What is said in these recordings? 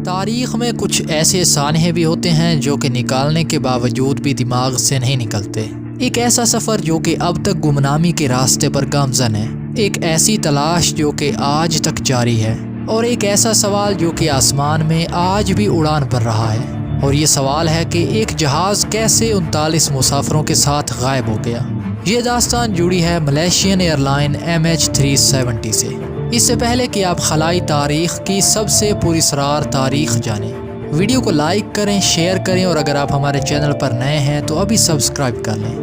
تاریخ میں کچھ ایسے سانحے بھی ہوتے ہیں جو کہ نکالنے کے باوجود بھی دماغ سے نہیں نکلتے۔ ایک ایسا سفر جو کہ اب تک گمنامی کے راستے پر گامزن ہے، ایک ایسی تلاش جو کہ آج تک جاری ہے، اور ایک ایسا سوال جو کہ آسمان میں آج بھی اڑان بھر رہا ہے۔ اور یہ سوال ہے کہ ایک جہاز کیسے 39 مسافروں کے ساتھ غائب ہو گیا۔ یہ داستان جڑی ہے ملیشین ایئر لائن MH370 سے۔ اس سے پہلے کہ آپ خلائی تاریخ کی سب سے پراسرار تاریخ جانیں، ویڈیو کو لائک کریں، شیئر کریں، اور اگر آپ ہمارے چینل پر نئے ہیں تو ابھی سبسکرائب کر لیں۔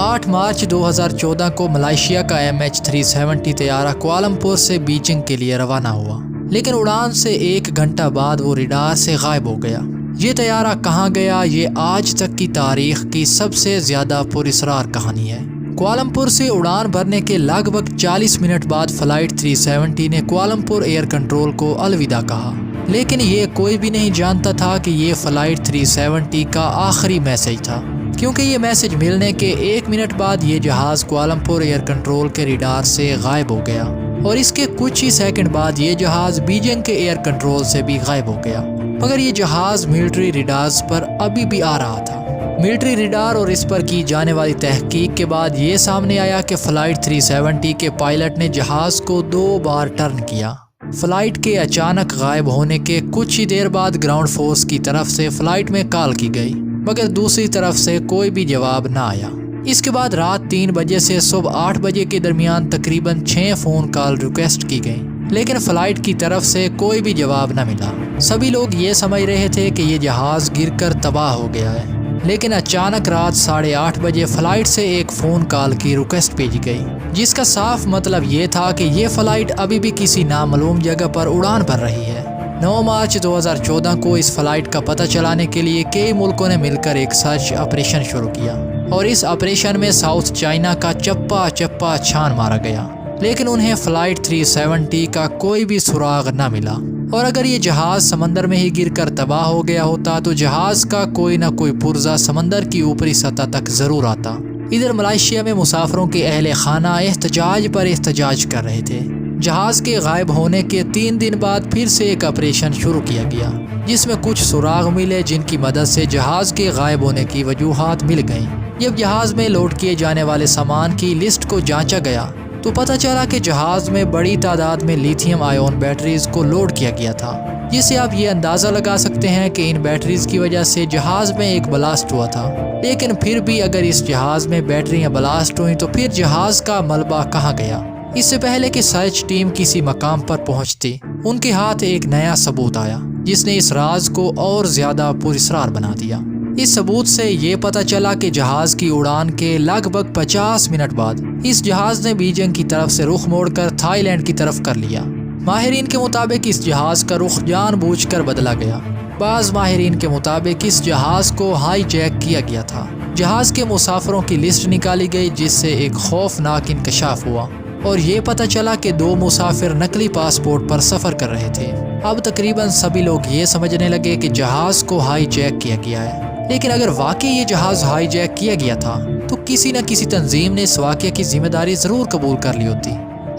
8 مارچ 2014 کو ملائیشیا کا MH370 طیارہ کوالمپور سے بیجنگ کے لیے روانہ ہوا، لیکن اڑان سے 1 گھنٹہ بعد وہ ریڈار سے غائب ہو گیا۔ یہ طیارہ کہاں گیا، یہ آج تک کی تاریخ کی سب سے زیادہ پراسرار کہانی ہے۔ کوالمپور سے اڑان بھرنے کے لگ بھگ 40 منٹ بعد فلائٹ 370 نے کوالمپور ایئر کنٹرول کو الوداع کہا، لیکن یہ کوئی بھی نہیں جانتا تھا کہ یہ فلائٹ 370 کا آخری میسج تھا، کیونکہ یہ میسج ملنے کے 1 منٹ بعد یہ جہاز کوالمپور ایئر کنٹرول کے ریڈار سے غائب ہو گیا، اور اس کے کچھ ہی سیکنڈ بعد یہ جہاز بیجنگ کے ایئر کنٹرول سے بھی غائب ہو گیا۔ مگر یہ جہاز ملٹری ریڈارز پر ابھی بھی آ رہا تھا۔ ملٹری ریڈار اور اس پر کی جانے والی تحقیق کے بعد یہ سامنے آیا کہ فلائٹ 370 کے پائلٹ نے جہاز کو 2 بار ٹرن کیا۔ فلائٹ کے اچانک غائب ہونے کے کچھ ہی دیر بعد گراؤنڈ فورس کی طرف سے فلائٹ میں کال کی گئی، مگر دوسری طرف سے کوئی بھی جواب نہ آیا۔ اس کے بعد رات 3 بجے سے صبح 8 بجے کے درمیان تقریباً 6 فون کال ریکویسٹ کی گئی، لیکن فلائٹ کی طرف سے کوئی بھی جواب نہ ملا۔ سبھی لوگ یہ سمجھ رہے تھے کہ یہ جہاز گر کر تباہ ہو گیا ہے، لیکن اچانک رات 8:30 بجے فلائٹ سے ایک فون کال کی ریکویسٹ بھیجی گئی، جس کا صاف مطلب یہ تھا کہ یہ فلائٹ ابھی بھی کسی نامعلوم جگہ پر اڑان بھر رہی ہے۔ 9 مارچ 2014 کو اس فلائٹ کا پتہ چلانے کے لیے کئی ملکوں نے مل کر ایک سرچ آپریشن شروع کیا، اور اس آپریشن میں ساؤتھ چائنا کا چپا چپا چھان مارا گیا، لیکن انہیں فلائٹ 370 کا کوئی بھی سراغ نہ ملا۔ اور اگر یہ جہاز سمندر میں ہی گر کر تباہ ہو گیا ہوتا تو جہاز کا کوئی نہ کوئی پرزہ سمندر کی اوپری سطح تک ضرور آتا۔ ادھر ملائیشیا میں مسافروں کے اہل خانہ احتجاج پر احتجاج کر رہے تھے۔ جہاز کے غائب ہونے کے 3 دن بعد پھر سے ایک آپریشن شروع کیا گیا، جس میں کچھ سراغ ملے جن کی مدد سے جہاز کے غائب ہونے کی وجوہات مل گئیں۔ جب جہاز میں لوڈ کیے جانے والے سامان کی لسٹ کو جانچا گیا تو پتہ چلا کہ جہاز میں بڑی تعداد میں لیتھیم آئون بیٹریز کو لوڈ کیا گیا تھا، جس سے آپ یہ اندازہ لگا سکتے ہیں کہ ان بیٹریز کی وجہ سے جہاز میں ایک بلاسٹ ہوا تھا۔ لیکن پھر بھی اگر اس جہاز میں بیٹریاں بلاسٹ ہوئیں تو پھر جہاز کا ملبہ کہاں گیا؟ اس سے پہلے کہ سرچ ٹیم کسی مقام پر پہنچتی، ان کے ہاتھ ایک نیا ثبوت آیا جس نے اس راز کو اور زیادہ پراسرار بنا دیا۔ اس ثبوت سے یہ پتہ چلا کہ جہاز کی اڑان کے لگ بھگ 50 منٹ بعد اس جہاز نے بیجنگ کی طرف سے رخ موڑ کر تھائی لینڈ کی طرف کر لیا۔ ماہرین کے مطابق اس جہاز کا رخ جان بوجھ کر بدلا گیا۔ بعض ماہرین کے مطابق اس جہاز کو ہائی جیک کیا گیا تھا۔ جہاز کے مسافروں کی لسٹ نکالی گئی، جس سے ایک خوفناک انکشاف ہوا، اور یہ پتہ چلا کہ 2 مسافر نقلی پاسپورٹ پر سفر کر رہے تھے۔ اب تقریباً سبھی لوگ یہ سمجھنے لگے کہ جہاز کو ہائی جیک کیا گیا ہے، لیکن اگر واقعی یہ جہاز ہائی جیک کیا گیا تھا تو کسی نہ کسی تنظیم نے اس واقعے کی ذمہ داری ضرور قبول کر لی ہوتی۔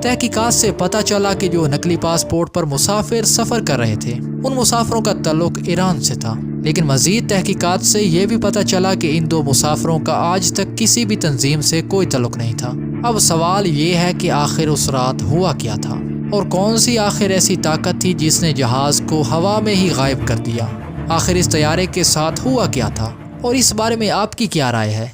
تحقیقات سے پتہ چلا کہ جو نقلی پاسپورٹ پر مسافر سفر کر رہے تھے ان مسافروں کا تعلق ایران سے تھا، لیکن مزید تحقیقات سے یہ بھی پتہ چلا کہ ان 2 مسافروں کا آج تک کسی بھی تنظیم سے کوئی تعلق نہیں تھا۔ اب سوال یہ ہے کہ آخر اس رات ہوا کیا تھا، اور کون سی آخر ایسی طاقت تھی جس نے جہاز کو ہوا میں ہی غائب کر دیا؟ آخر اس طیارے کے ساتھ ہوا کیا تھا، اور اس بارے میں آپ کی کیا رائے ہے؟